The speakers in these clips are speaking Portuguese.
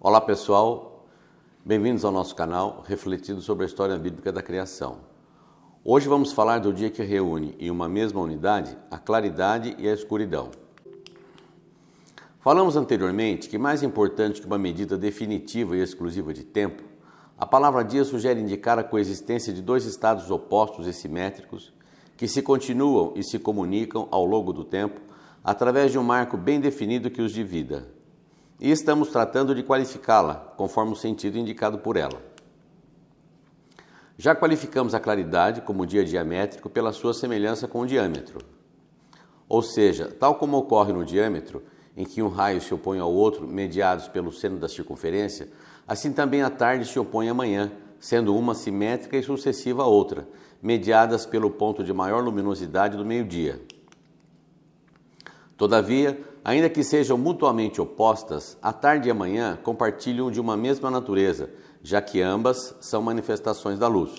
Olá pessoal, bem-vindos ao nosso canal refletindo sobre a história bíblica da criação. Hoje vamos falar do dia que reúne em uma mesma unidade a claridade e a escuridão. Falamos anteriormente que mais importante que uma medida definitiva e exclusiva de tempo, a palavra dia sugere indicar a coexistência de dois estados opostos e simétricos que se continuam e se comunicam ao longo do tempo através de um marco bem definido que os divida. E estamos tratando de qualificá-la, conforme o sentido indicado por ela. Já qualificamos a claridade como dia diamétrico pela sua semelhança com o diâmetro. Ou seja, tal como ocorre no diâmetro, em que um raio se opõe ao outro, mediados pelo seno da circunferência, assim também a tarde se opõe à manhã, sendo uma simétrica e sucessiva à outra, mediadas pelo ponto de maior luminosidade do meio-dia. Todavia, ainda que sejam mutuamente opostas, a tarde e a manhã compartilham de uma mesma natureza, já que ambas são manifestações da luz.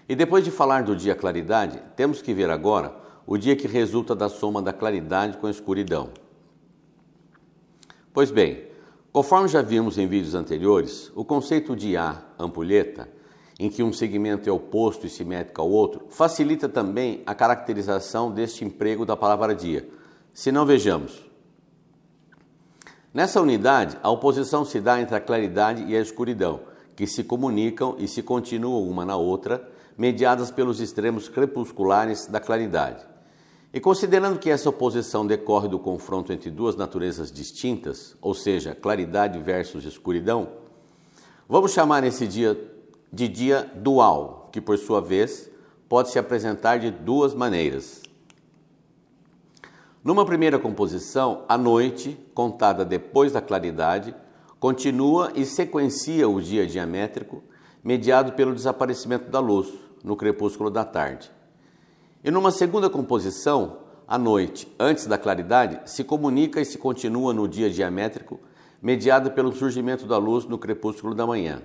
E depois de falar do dia claridade, temos que ver agora o dia que resulta da soma da claridade com a escuridão. Pois bem, conforme já vimos em vídeos anteriores, o conceito de A, ampulheta, em que um segmento é oposto e simétrico ao outro, facilita também a caracterização deste emprego da palavra dia. Se não, vejamos. Nessa unidade, a oposição se dá entre a claridade e a escuridão, que se comunicam e se continuam uma na outra, mediadas pelos extremos crepusculares da claridade. E considerando que essa oposição decorre do confronto entre duas naturezas distintas, ou seja, claridade versus escuridão, vamos chamar esse dia de dia dual, que por sua vez pode se apresentar de duas maneiras. Numa primeira composição, a noite, contada depois da claridade, continua e sequencia o dia diamétrico, mediado pelo desaparecimento da luz, no crepúsculo da tarde. E numa segunda composição, a noite, antes da claridade, se comunica e se continua no dia diamétrico, mediado pelo surgimento da luz no crepúsculo da manhã.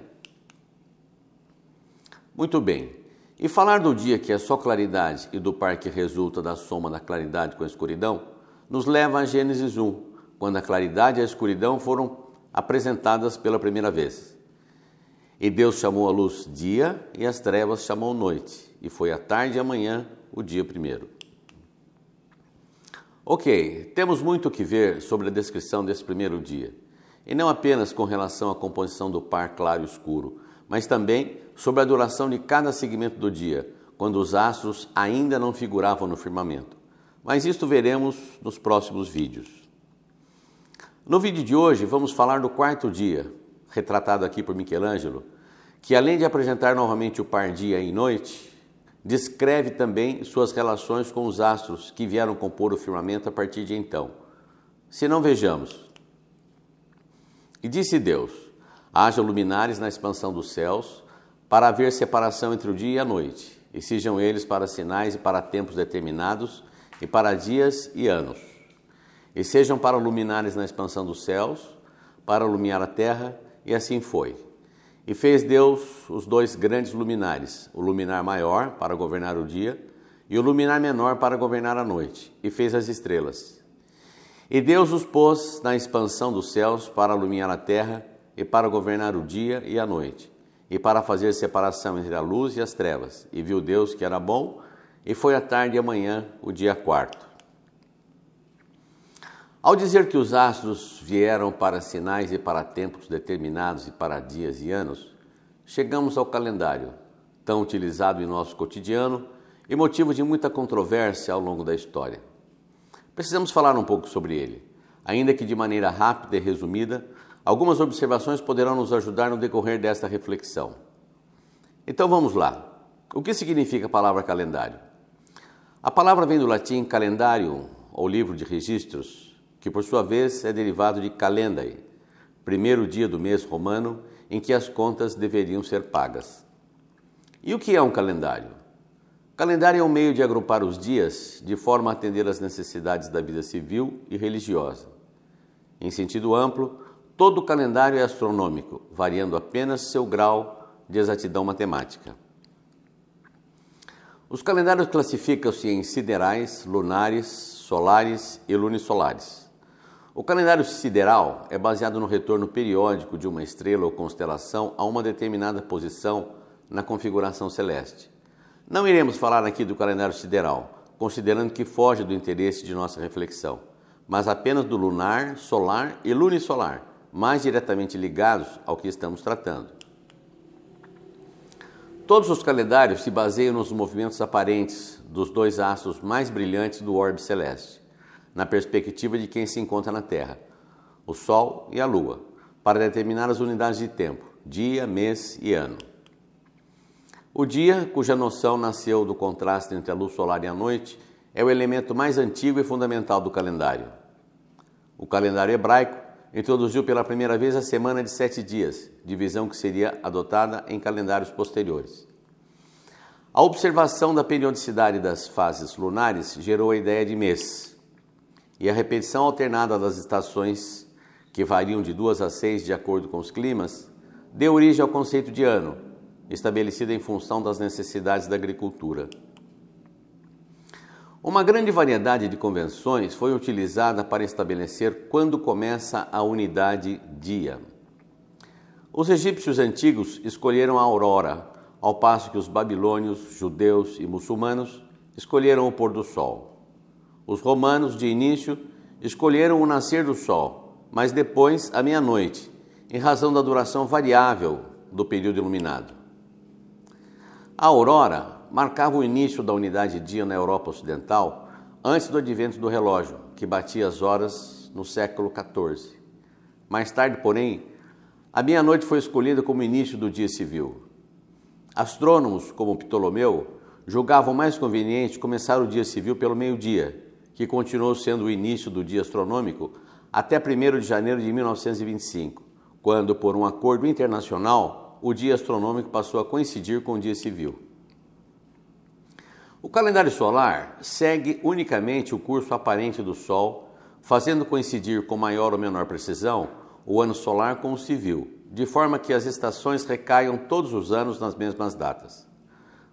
Muito bem, e falar do dia que é só claridade e do par que resulta da soma da claridade com a escuridão, nos leva a Gênesis 1, quando a claridade e a escuridão foram apresentadas pela primeira vez. E Deus chamou a luz dia e as trevas chamou noite, e foi a tarde e a manhã o dia primeiro. Ok, temos muito o que ver sobre a descrição desse primeiro dia, e não apenas com relação à composição do par claro e escuro, mas também sobre a duração de cada segmento do dia, quando os astros ainda não figuravam no firmamento. Mas isto veremos nos próximos vídeos. No vídeo de hoje vamos falar do quarto dia, retratado aqui por Michelangelo, que além de apresentar novamente o par dia e noite, descreve também suas relações com os astros que vieram compor o firmamento a partir de então. Se não, vejamos. E disse Deus: haja luminares na expansão dos céus, para haver separação entre o dia e a noite, e sejam eles para sinais e para tempos determinados, e para dias e anos. E sejam para luminares na expansão dos céus, para iluminar a terra, e assim foi. E fez Deus os dois grandes luminares, o luminar maior para governar o dia, e o luminar menor para governar a noite, e fez as estrelas. E Deus os pôs na expansão dos céus para iluminar a terra, e para governar o dia e a noite, e para fazer separação entre a luz e as trevas. E viu Deus que era bom, e foi a tarde e a manhã o dia quarto. Ao dizer que os astros vieram para sinais e para tempos determinados e para dias e anos, chegamos ao calendário, tão utilizado em nosso cotidiano e motivo de muita controvérsia ao longo da história. Precisamos falar um pouco sobre ele, ainda que de maneira rápida e resumida. Algumas observações poderão nos ajudar no decorrer desta reflexão. Então vamos lá. O que significa a palavra calendário? A palavra vem do latim calendarium, ou livro de registros, que por sua vez é derivado de calendae, primeiro dia do mês romano em que as contas deveriam ser pagas. E o que é um calendário? Calendário é um meio de agrupar os dias de forma a atender às necessidades da vida civil e religiosa. Em sentido amplo, todo o calendário é astronômico, variando apenas seu grau de exatidão matemática. Os calendários classificam-se em siderais, lunares, solares e lunisolares. O calendário sideral é baseado no retorno periódico de uma estrela ou constelação a uma determinada posição na configuração celeste. Não iremos falar aqui do calendário sideral, considerando que foge do interesse de nossa reflexão, mas apenas do lunar, solar e lunisolar, mais diretamente ligados ao que estamos tratando. Todos os calendários se baseiam nos movimentos aparentes dos dois astros mais brilhantes do orbe celeste, na perspectiva de quem se encontra na Terra, o Sol e a Lua, para determinar as unidades de tempo, dia, mês e ano. O dia, cuja noção nasceu do contraste entre a luz solar e a noite, é o elemento mais antigo e fundamental do calendário. O calendário hebraico introduziu pela primeira vez a semana de 7 dias, divisão que seria adotada em calendários posteriores. A observação da periodicidade das fases lunares gerou a ideia de mês, e a repetição alternada das estações, que variam de 2 a 6 de acordo com os climas, deu origem ao conceito de ano, estabelecido em função das necessidades da agricultura. Uma grande variedade de convenções foi utilizada para estabelecer quando começa a unidade dia. Os egípcios antigos escolheram a aurora, ao passo que os babilônios, judeus e muçulmanos escolheram o pôr do sol. Os romanos, de início, escolheram o nascer do sol, mas depois a meia-noite, em razão da duração variável do período iluminado. A aurora marcava o início da unidade dia na Europa Ocidental antes do advento do relógio, que batia as horas no século XIV. Mais tarde, porém, a meia-noite foi escolhida como início do dia civil. Astrônomos como Ptolomeu julgavam mais conveniente começar o dia civil pelo meio-dia, que continuou sendo o início do dia astronômico até 1º de janeiro de 1925, quando, por um acordo internacional, o dia astronômico passou a coincidir com o dia civil. O calendário solar segue unicamente o curso aparente do Sol, fazendo coincidir com maior ou menor precisão o ano solar com o civil, de forma que as estações recaiam todos os anos nas mesmas datas.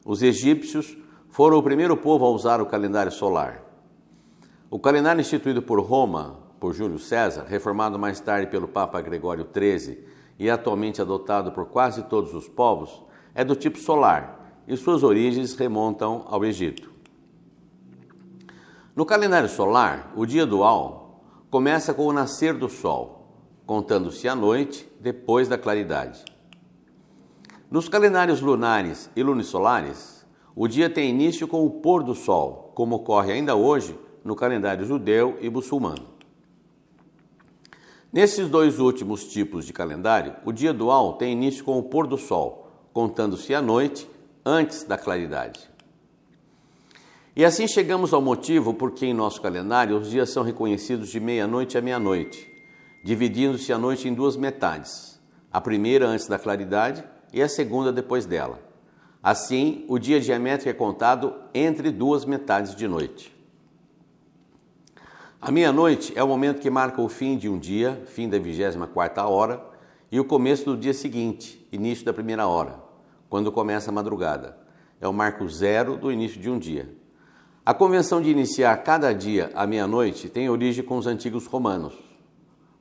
Os egípcios foram o primeiro povo a usar o calendário solar. O calendário instituído por Roma, por Júlio César, reformado mais tarde pelo Papa Gregório XIII e atualmente adotado por quase todos os povos, é do tipo solar e suas origens remontam ao Egito. No calendário solar, o dia dual começa com o nascer do Sol, contando-se a noite depois da claridade. Nos calendários lunares e lunisolares, o dia tem início com o pôr do Sol, como ocorre ainda hoje no calendário judeu e muçulmano. Nesses dois últimos tipos de calendário, o dia dual tem início com o pôr do Sol, contando-se a noite antes da claridade. E assim chegamos ao motivo por que em nosso calendário os dias são reconhecidos de meia-noite a meia-noite, dividindo-se a noite em 2 metades, a primeira antes da claridade e a segunda depois dela. Assim, o dia diamétrico é contado entre 2 metades de noite. A meia-noite é o momento que marca o fim de um dia, fim da 24ª hora, e o começo do dia seguinte, início da 1ª hora, quando começa a madrugada. É o marco zero do início de um dia. A convenção de iniciar cada dia à meia-noite tem origem com os antigos romanos.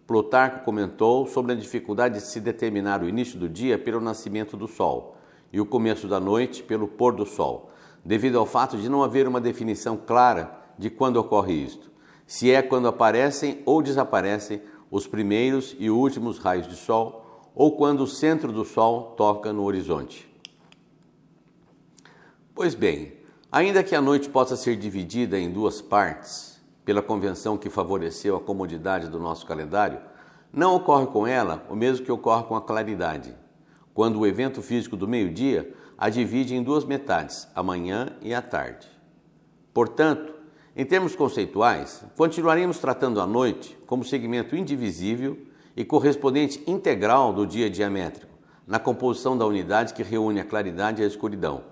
Plutarco comentou sobre a dificuldade de se determinar o início do dia pelo nascimento do sol e o começo da noite pelo pôr do sol, devido ao fato de não haver uma definição clara de quando ocorre isto. Se é quando aparecem ou desaparecem os primeiros e últimos raios de sol, ou quando o centro do sol toca no horizonte. Pois bem, ainda que a noite possa ser dividida em 2 partes, pela convenção que favoreceu a comodidade do nosso calendário, não ocorre com ela o mesmo que ocorre com a claridade, quando o evento físico do meio-dia a divide em 2 metades, a manhã e a tarde. Portanto, em termos conceituais, continuaremos tratando a noite como segmento indivisível e correspondente integral do dia diamétrico, na composição da unidade que reúne a claridade e a escuridão,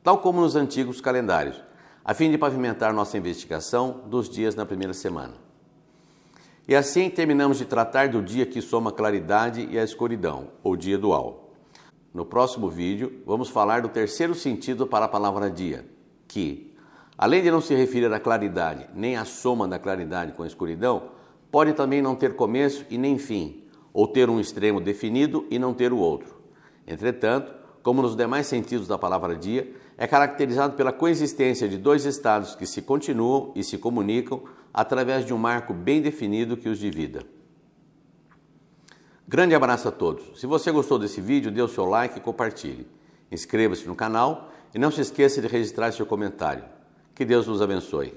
tal como nos antigos calendários, a fim de pavimentar nossa investigação dos dias na primeira semana. E assim terminamos de tratar do dia que soma a claridade e a escuridão, ou dia dual. No próximo vídeo, vamos falar do terceiro sentido para a palavra dia, que, além de não se referir à claridade nem à soma da claridade com a escuridão, pode também não ter começo e nem fim, ou ter um extremo definido e não ter o outro. Entretanto, como nos demais sentidos da palavra dia, é caracterizado pela coexistência de dois estados que se continuam e se comunicam através de um marco bem definido que os divida. Grande abraço a todos. Se você gostou desse vídeo, dê o seu like e compartilhe. Inscreva-se no canal e não se esqueça de registrar seu comentário. Que Deus nos abençoe.